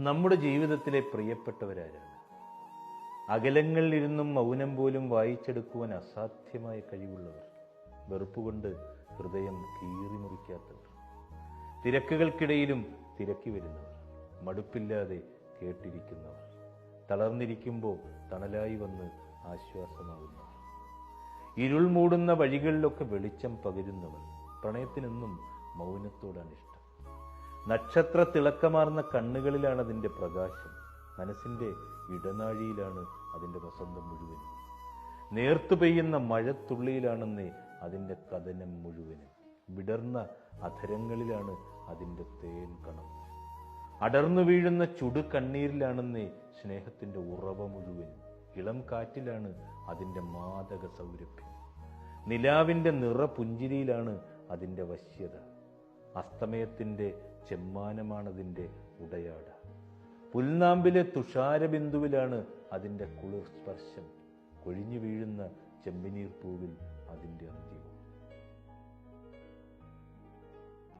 നമ്മുടെ ജീവിതത്തിലെ പ്രിയപ്പെട്ടവരാരാണ്? അകലങ്ങളിലിരുന്നും മൗനം പോലും വായിച്ചെടുക്കുവാൻ അസാധ്യമായ കഴിവുള്ളവർ, വെറുപ്പുകൊണ്ട് ഹൃദയം കീറിമുറിക്കാത്തവർ, തിരക്കുകൾക്കിടയിലും തിരക്കി വരുന്നവർ, മടുപ്പില്ലാതെ കേട്ടിരിക്കുന്നവർ, തളർന്നിരിക്കുമ്പോൾ തണലായി വന്ന് ആശ്വാസമാകുന്നവർ, ഇരുൾ മൂടുന്ന വഴികളിലൊക്കെ വെളിച്ചം പകരുന്നവർ. പ്രണയത്തിനെന്നും മൗനത്തോടാണ് ഇഷ്ടം. നക്ഷത്ര തിളക്കമാർന്ന കണ്ണുകളിലാണ് അതിൻ്റെ പ്രകാശം, മനസ്സിൻ്റെ ഇടനാഴിയിലാണ് അതിൻ്റെ വസന്തം മുഴുവനും, നേർത്തു പെയ്യുന്ന മഴത്തുള്ളിയിലാണെന്നേ അതിൻ്റെ കഥനം മുഴുവനും, വിടർന്ന അധരങ്ങളിലാണ് അതിൻ്റെ തേൻ കണം, അടർന്നു വീഴുന്ന ചുടു കണ്ണീരിലാണെന്നേ സ്നേഹത്തിൻ്റെ ഉറവ മുഴുവനും, ഇളം കാറ്റിലാണ് അതിൻ്റെ മാദക സൗരഭ്യം, നിലാവിൻ്റെ നിറപുഞ്ചിരിയിലാണ് അതിൻ്റെ വശ്യത, അസ്തമയത്തിൻ്റെ ചെമ്മാനമാണതിൻ്റെ ഉടയാട, പുൽനാമ്പിലെ തുഷാരബിന്ദുവിലാണ് അതിൻ്റെ കുളിർ സ്പർശം, കൊഴിഞ്ഞു വീഴുന്ന ചെമ്പനീർ പൂവിൽ അതിൻ്റെ അന്ത്യവും.